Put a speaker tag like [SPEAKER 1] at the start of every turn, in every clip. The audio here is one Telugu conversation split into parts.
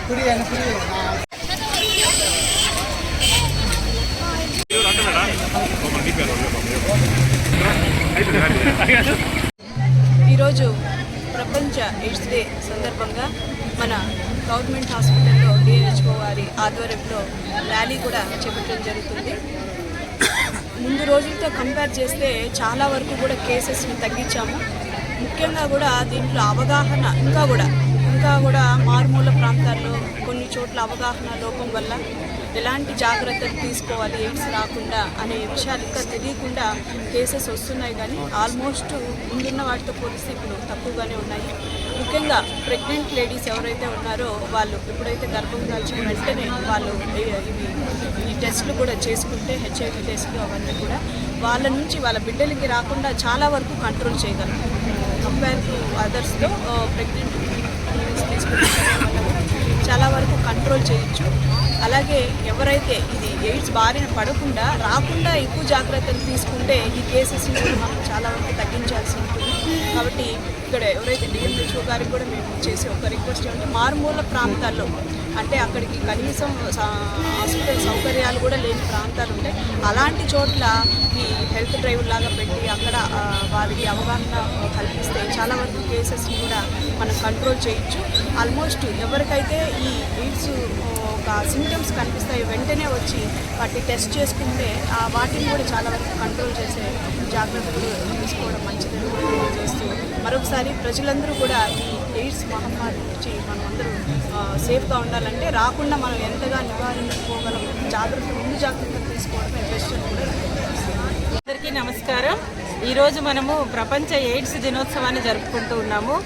[SPEAKER 1] ఈరోజు ప్రపంచ ఎయిడ్స్ డే సందర్భంగా మన గవర్నమెంట్ హాస్పిటల్లో డిహెచ్ఓ వారి ఆధ్వర్యంలో ర్యాలీ కూడా చేపట్టడం జరుగుతుంది. ముందు రోజులతో కంపేర్ చేస్తే చాలా వరకు కూడా కేసెస్ని తగ్గించాము. ముఖ్యంగా కూడా దీంట్లో అవగాహన ఇంకా కూడా మారుమూల ప్రాంతాల్లో కొన్ని చోట్ల అవగాహన లోపం వల్ల ఎలాంటి జాగ్రత్తలు తీసుకోవాలి ఎయిడ్స్ రాకుండా అనే విషయాలు ఇంకా తెలియకుండా కేసెస్ వస్తున్నాయి. కానీ ఆల్మోస్ట్ ముందున్న వాటితో పోలిస్తే ఇప్పుడు తక్కువగానే ఉన్నాయి. ముఖ్యంగా ప్రెగ్నెంట్ లేడీస్ ఎవరైతే ఉన్నారో వాళ్ళు ఎప్పుడైతే గర్భం దాల్చిన వెంటనే వాళ్ళు ఈ టెస్టులు కూడా చేసుకుంటే హెచ్ఐవి టెస్టులు అవన్నీ కూడా వాళ్ళ నుంచి వాళ్ళ బిడ్డలకి రాకుండా చాలా వరకు కంట్రోల్ చేయగలం. కంపేర్ టు అదర్స్లో ప్రెగ్నెంట్ తీసుకుంటే చాలా వరకు కంట్రోల్ చేయొచ్చు. అలాగే ఎవరైతే ఇది ఎయిడ్స్ బారిన పడకుండా రాకుండా ఎక్కువ జాగ్రత్తలు తీసుకుంటే ఈ కేసెస్ని మనం చాలా వరకు తగ్గించాల్సి ఉంటుంది. కాబట్టి ఇక్కడ ఎవరైతే డిఎంహెచ్ఓ గారికి కూడా మేము చేసే ఒక రిక్వెస్ట్ ఏమంటే మారుమూల ప్రాంతాల్లో అంటే అక్కడికి కనీసం హాస్పిటల్ సౌకర్యాలు కూడా లేని ప్రాంతాలు ఉంటాయి. అలాంటి చోట్ల ఈ హెల్త్ డ్రైవ్ లాగా పెట్టి అక్కడ వారికి అవగాహన కల్పిస్తే చాలా వరకు కేసెస్ని కూడా మనం కంట్రోల్ చేయొచ్చు. ఆల్మోస్ట్ ఎవరికైతే ఈ ఎయిడ్స్ ఒక సింటమ్స్ కనిపిస్తాయి వెంటనే వచ్చి వాటిని టెస్ట్ చేసుకుంటే వాటిని కూడా చాలా వరకు కంట్రోల్ చేసే జాగ్రత్తలు తీసుకోవడం మంచిదని చేస్తూ మరొకసారి ప్రజలందరూ కూడా ఈ ఎయిడ్స్ మహమ్మారి నుంచి మనమందరూ సేఫ్గా ఉండాలంటే రాకుండా మనం ఎంతగా నివారించుకోగలం ముందు జాగ్రత్తలు తీసుకోవడమే బెస్ట్ అని కూడా.
[SPEAKER 2] అందరికీ నమస్కారం. ఈరోజు మనము ప్రపంచ ఎయిడ్స్ దినోత్సవాన్ని జరుపుకుంటూ ఉన్నాము.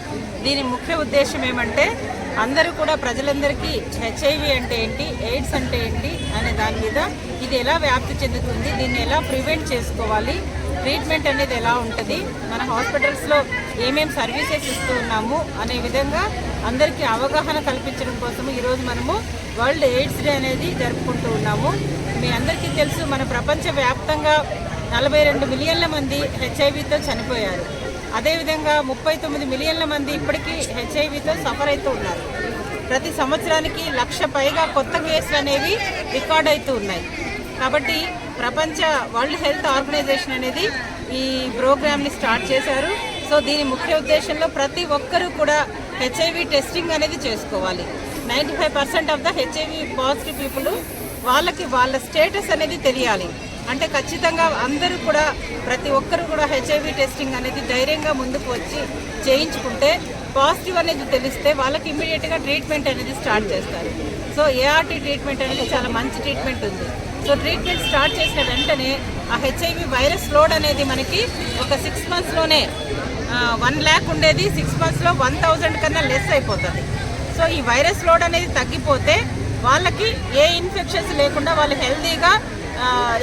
[SPEAKER 2] దీని ముఖ్య ఉద్దేశం ఏమంటే అందరూ కూడా ప్రజలందరికీ హెచ్ఐవి అంటే ఏంటి, ఎయిడ్స్ అంటే ఏంటి అనే దాని మీద ఇది ఎలా వ్యాప్తి చెందుతుంది, దీన్ని ఎలా ప్రివెంట్ చేసుకోవాలి, ట్రీట్మెంట్ అనేది ఎలా ఉంటుంది, మన హాస్పిటల్స్లో ఏమేమి సర్వీసెస్ ఇస్తూ ఉన్నాము అనే విధంగా అందరికీ అవగాహన కల్పించడం కోసం ఈరోజు మనము వరల్డ్ ఎయిడ్స్ డే అనేది జరుపుకుంటూ ఉన్నాము. మీ అందరికీ తెలుసు మన ప్రపంచవ్యాప్తంగా 42 మిలియన్ల మంది హెచ్ఐవితో చనిపోయారు. అదేవిధంగా 39 మిలియన్ల మంది ఇప్పటికీ హెచ్ఐవితో సఫర్ అవుతూ ఉన్నారు. ప్రతి సంవత్సరానికి 1,00,000 పైగా కొత్త కేసులు అనేవి రికార్డ్ అవుతూ ఉన్నాయి. కాబట్టి ప్రపంచ వరల్డ్ హెల్త్ ఆర్గనైజేషన్ అనేది ఈ ప్రోగ్రామ్ని స్టార్ట్ చేశారు. సో దీని ముఖ్య ఉద్దేశంలో ప్రతి ఒక్కరూ కూడా హెచ్ఐవి టెస్టింగ్ అనేది చేసుకోవాలి. 95% of the HIV positive people వాళ్ళకి వాళ్ళ స్టేటస్ అనేది తెలియాలి. అంటే ఖచ్చితంగా అందరూ కూడా ప్రతి ఒక్కరు కూడా హెచ్ఐవి టెస్టింగ్ అనేది ధైర్యంగా ముందుకు వచ్చి చేయించుకుంటే పాజిటివ్ అనేది తెలిస్తే వాళ్ళకి ఇమ్మీడియట్గా ట్రీట్మెంట్ అనేది స్టార్ట్ చేస్తారు. సో ఏఆర్టీ ట్రీట్మెంట్ అనేది చాలా మంచి ట్రీట్మెంట్ ఉంది. సో ట్రీట్మెంట్ స్టార్ట్ చేసిన వెంటనే ఆ హెచ్ఐవి వైరస్ లోడ్ అనేది మనకి ఒక 6 మంత్స్లోనే 1 lakh ఉండేది 6 మంత్స్లో 1000 కన్నా లెస్ అయిపోతుంది. సో ఈ వైరస్ లోడ్ అనేది తగ్గిపోతే వాళ్ళకి ఏ ఇన్ఫెక్షన్స్ లేకుండా వాళ్ళు హెల్తీగా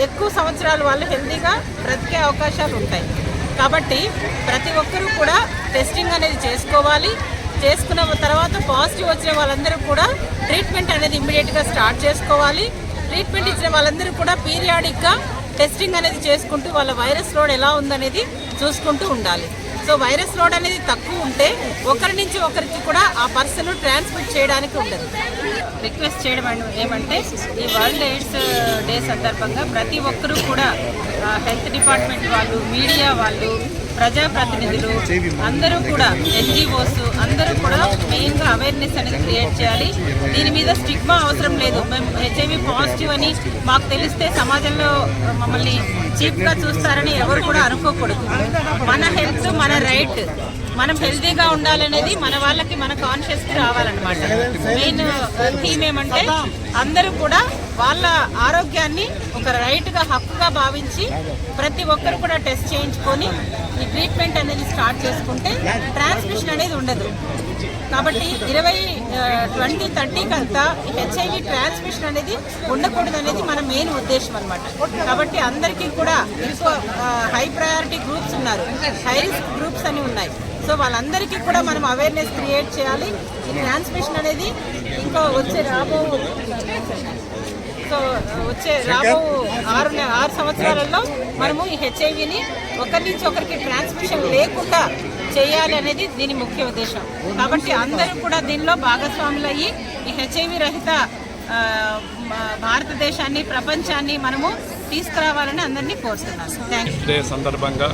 [SPEAKER 2] ఎక్కువ సంవత్సరాలు వాళ్ళు హెల్తీగా బ్రతికే అవకాశాలు ఉంటాయి. కాబట్టి ప్రతి ఒక్కరూ కూడా టెస్టింగ్ అనేది చేసుకోవాలి. చేసుకున్న తర్వాత పాజిటివ్ వచ్చిన వాళ్ళందరూ కూడా ట్రీట్మెంట్ అనేది ఇమ్మీడియట్గా స్టార్ట్ చేసుకోవాలి. ట్రీట్మెంట్ ఇచ్చిన వాళ్ళందరూ కూడా పీరియాడిక్గా టెస్టింగ్ అనేది చేసుకుంటూ వాళ్ళ వైరస్ లోడ్ ఎలా ఉందనేది చూసుకుంటూ ఉండాలి. సో వైరస్ లోడ్ అనేది తక్కువ ఉంటే ఒకరి నుంచి ఒకరికి కూడా ఆ పర్సన్ ట్రాన్స్మిట్ చేయడానికి ఉండదు. రిక్వెస్ట్ చేయడం ఏమంటే ఈ వరల్డ్ ఎయిడ్స్ డే సందర్భంగా ప్రతి ఒక్కరూ కూడా హెల్త్ డిపార్ట్మెంట్ వాళ్ళు, మీడియా వాళ్ళు, ప్రజాప్రతినిధులు అందరూ కూడా ఎన్జిఓస్ అందరూ కూడా మెయిన్గా అవేర్నెస్ అనేది క్రియేట్ చేయాలి. దీని మీద స్టిగ్మా అవసరం లేదు. మేము హెచ్ఐవి పాజిటివ్ అని మాకు తెలిస్తే సమాజంలో మమ్మల్ని చీప్గా చూస్తారని ఎవరు కూడా అనుకోకూడదు. మన హెల్త్ మన రైట్, మనం హెల్తీగా ఉండాలనేది మన వాళ్ళకి మన కాన్షియస్కి రావాలన్నమాట. మెయిన్ థీమ్ ఏమంటే అందరూ కూడా వాళ్ళ ఆరోగ్యాన్ని ఒక రైట్గా హక్కుగా భావించి ప్రతి ఒక్కరు కూడా టెస్ట్ చేయించుకొని ఈ ట్రీట్మెంట్ అనేది స్టార్ట్ చేసుకుంటే ట్రాన్స్మిషన్ అనేది ఉండదు. కాబట్టి 2030 అంతా హెచ్ఐవి ట్రాన్స్మిషన్ అనేది ఉండకూడదు అనేది మన మెయిన్ ఉద్దేశం అనమాట. కాబట్టి అందరికీ కూడా ఎక్కువ హై ప్రయారిటీ గ్రూప్స్ ఉన్నారు, హై రిస్క్ గ్రూప్స్ అని ఉన్నాయి. సో వాళ్ళందరికీ కూడా మనం అవేర్నెస్ క్రియేట్ చేయాలి. ఈ ట్రాన్స్మిషన్ అనేది ఇంకా వచ్చే రాబో 6 సంవత్సరాలలో మనము ఈ హెచ్ఐవిని ఒకరి నుంచి ఒకరికి ట్రాన్స్మిషన్ లేకుండా చేయాలి అనేది దీని ముఖ్య ఉద్దేశం. కాబట్టి అందరూ కూడా దీనిలో భాగస్వాములు అయ్యి ఈ హెచ్ఐవి రహిత భారతదేశాన్ని, ప్రపంచాన్ని మనము తీసుకురావాలని అందరినీ కోరుతున్నాను. Thank you.
[SPEAKER 3] డే సందర్భంగా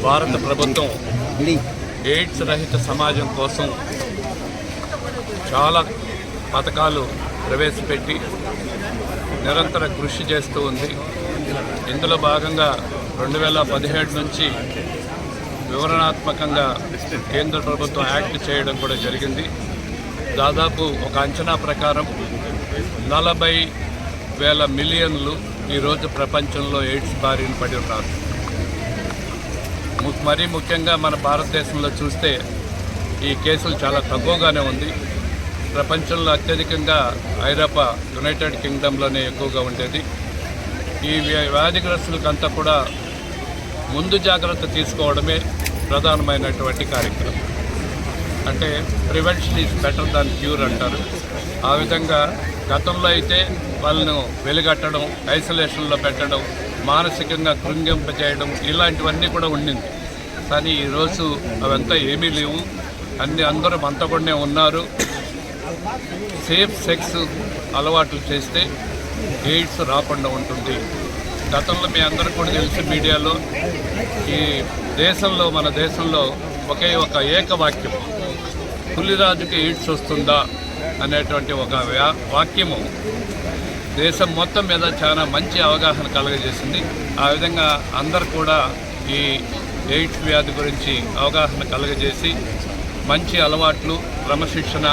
[SPEAKER 3] భారత ప్రభుత్వం ఎయిడ్స్ రహిత సమాజం కోసం చాలా పథకాలు ప్రవేశపెట్టి నిరంతర కృషి చేస్తూ ఉంది. ఇందులో భాగంగా 2017 నుంచి వివరణాత్మకంగా కేంద్ర ప్రభుత్వం యాక్ట్ చేయడం కూడా జరిగింది. దాదాపు ఒక అంచనా ప్రకారం 40,000 మిలియన్లు ఈరోజు ప్రపంచంలో ఎయిడ్స్ బారిన పడి ఉన్నారు. మరీ ముఖ్యంగా మన భారతదేశంలో చూస్తే ఈ కేసులు చాలా తక్కువగానే ఉంది. ప్రపంచంలో అత్యధికంగా ఐరోపా, యునైటెడ్ కింగ్డమ్లోనే ఎక్కువగా ఉండేది. ఈ వ్యాధిగ్రస్తులకంతా కూడా ముందు జాగ్రత్త తీసుకోవడమే ప్రధానమైనటువంటి కార్యక్రమం. అంటే prevention is better than cure అంటారు. ఆ విధంగా గతంలో అయితే వాళ్ళను వెలుగట్టడం, ఐసోలేషన్లో పెట్టడం, మానసికంగా కృంగింపజేయడం ఇలాంటివన్నీ కూడా ఉండింది. కానీ ఈరోజు అవంతా ఏమీ లేవు. అందరూ మంతకొండే ఉన్నారు. సేఫ్ సెక్స్ అలవాట్లు చేస్తే ఎయిడ్స్ రాకుండా ఉంటుంది. గతంలో మీ అందరూ కూడా తెలిసి మీడియాలో ఈ దేశంలో, మన దేశంలో ఒకే ఒక ఏకవాక్యం, పులిరాజుకి ఎయిడ్స్ వస్తుందా అనేటువంటి ఒక వాక్యము దేశం మొత్తం మీద చాలా మంచి అవగాహన కలగజేసింది. ఆ విధంగా అందరు కూడా ఈ ఎయిడ్స్ వ్యాధి గురించి అవగాహన కలగజేసి మంచి అలవాట్లు, క్రమశిక్షణ,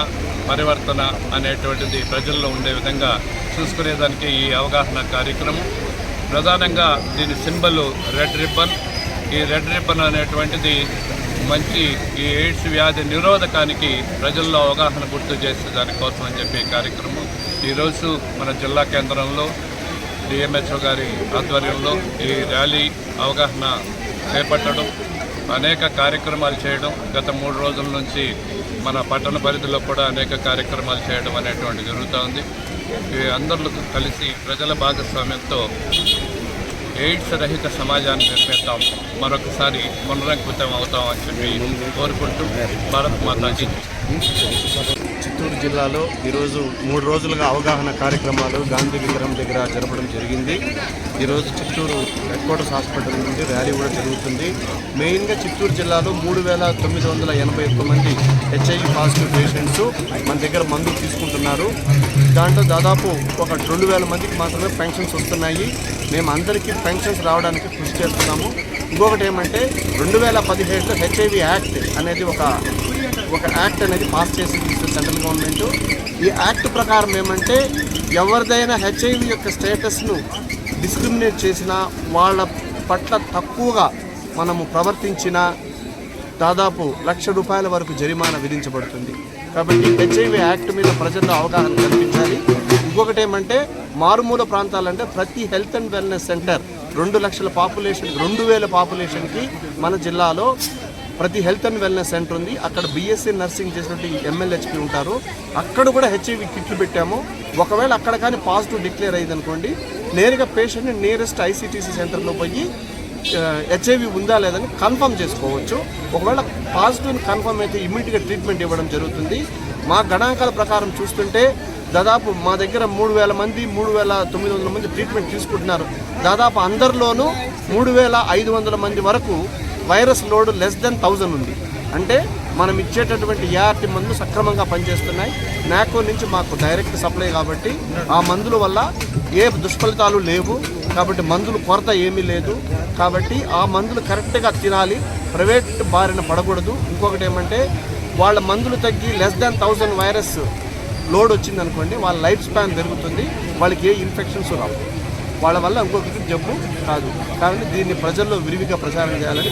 [SPEAKER 3] పరివర్తన అనేటువంటిది ప్రజల్లో ఉండే విధంగా చూసుకునేదానికి ఈ అవగాహన కార్యక్రమం. ప్రధానంగా దీని సింబల్ రెడ్ రిబ్బన్. ఈ రెడ్ రిబ్బన్ అనేటువంటిది మంచి ఈ ఎయిడ్స్ వ్యాధి నిరోధకానికి ప్రజల్లో అవగాహన గుర్తు చేసే దానికోసం అని చెప్పి కార్యక్రమం ఈరోజు మన జిల్లా కేంద్రంలో డిఎంహెచ్ఓ గారి ఆధ్వర్యంలో ఈ ర్యాలీ అవగాహన చేపట్టడం, అనేక కార్యక్రమాలు చేయడం, గత 3 రోజుల నుంచి మన పట్టణ పరిధిలో కూడా అనేక కార్యక్రమాలు చేయడం అనేటువంటి జరుగుతూ ఉంది. అందరూ కలిసి ప్రజల భాగస్వామ్యంతో ఎయిడ్స్ రహిత సమాజాన్ని నిర్మిద్దాం, మరొకసారి పునరంకితం అవుతామని చెప్పి కోరుకుంటూ భారత్ మాతాకి.
[SPEAKER 4] చిత్తూరు జిల్లాలో ఈరోజు 3 రోజులుగా అవగాహన కార్యక్రమాలు గాంధీ విగ్రహం దగ్గర జరపడం జరిగింది. ఈరోజు చిత్తూరు హెడ్ క్వార్టర్స్ హాస్పిటల్ నుండి ర్యాలీ కూడా జరుగుతుంది. మెయిన్గా చిత్తూరు జిల్లాలో 3,981 మంది హెచ్ఐవి పాజిటివ్ పేషెంట్స్ మన దగ్గర మందులు తీసుకుంటున్నారు. దాంట్లో దాదాపు ఒక 2,000 మందికి మాత్రమే పెన్షన్స్ వస్తున్నాయి. మేము అందరికీ పెన్షన్స్ రావడానికి కృషి చేస్తున్నాము. ఇంకొకటి ఏమంటే 2017లో హెచ్ఐవి యాక్ట్ అనేది ఒక యాక్ట్ అనేది పాస్ చేసింది సెంట్రల్ గవర్నమెంట్. ఈ యాక్ట్ ప్రకారం ఏమంటే ఎవరిదైనా హెచ్ఐవి యొక్క స్టేటస్ను డిస్క్రిమినేట్ చేసినా, వాళ్ళ పట్ల తక్కువగా మనము ప్రవర్తించినా దాదాపు ₹1,00,000 వరకు జరిమానా విధించబడుతుంది. కాబట్టి హెచ్ఐవి యాక్ట్ మీద ప్రజల్లో అవగాహన కల్పించాలి. ఇంకొకటి ఏమంటే మారుమూల ప్రాంతాలంటే ప్రతి health and wellness centre 2,00,000 population, 2,000 పాపులేషన్కి మన జిల్లాలో ప్రతి హెల్త్ అండ్ వెల్నెస్ సెంటర్ ఉంది. అక్కడ బీఎస్సీ నర్సింగ్ చేసినట్టు ఎంఎల్హెచ్పి ఉంటారు. అక్కడ కూడా హెచ్ఐవి కిట్లు పెట్టాము. ఒకవేళ అక్కడ కానీ పాజిటివ్ డిక్లేర్ అయ్యిందనుకోండి, నేరుగా పేషెంట్ని నియరెస్ట్ ఐసీటీసీ సెంటర్లో పోయి హెచ్ఐవి ఉందా లేదని కన్ఫర్మ్ చేసుకోవచ్చు. ఒకవేళ పాజిటివ్ కన్ఫర్మ్ అయితే ఇమ్మీడియట్గా ట్రీట్మెంట్ ఇవ్వడం జరుగుతుంది. మా గణాంకాల ప్రకారం చూస్తుంటే దాదాపు మా దగ్గర 3,000 మంది, 3,900 మంది ట్రీట్మెంట్ తీసుకుంటున్నారు. దాదాపు అందరిలోనూ 3,500 మంది వరకు వైరస్ లోడ్ <1000 ఉంది. అంటే మనం ఇచ్చేటటువంటి ఏఆర్టీ మందులు సక్రమంగా పనిచేస్తున్నాయి. నాకో నుంచి మాకు డైరెక్ట్ సప్లై కాబట్టి ఆ మందుల వల్ల ఏ దుష్ఫలితాలు లేవు. కాబట్టి మందులు కొరత ఏమీ లేదు. కాబట్టి ఆ మందులు కరెక్ట్గా తినాలి, ప్రైవేట్ బారిన పడకూడదు. ఇంకొకటి ఏమంటే వాళ్ళ మందులు తగ్గి <1000 వైరస్ లోడ్ వచ్చిందనుకోండి, వాళ్ళ లైఫ్ స్పాన్ పెరుగుతుంది, వాళ్ళకి ఏ ఇన్ఫెక్షన్స్ రావు, వాళ్ళ వల్ల ఇంకొకరికి జబ్బు కాదు. కాబట్టి దీన్ని ప్రజల్లో విరివిగా ప్రచారం చేయాలని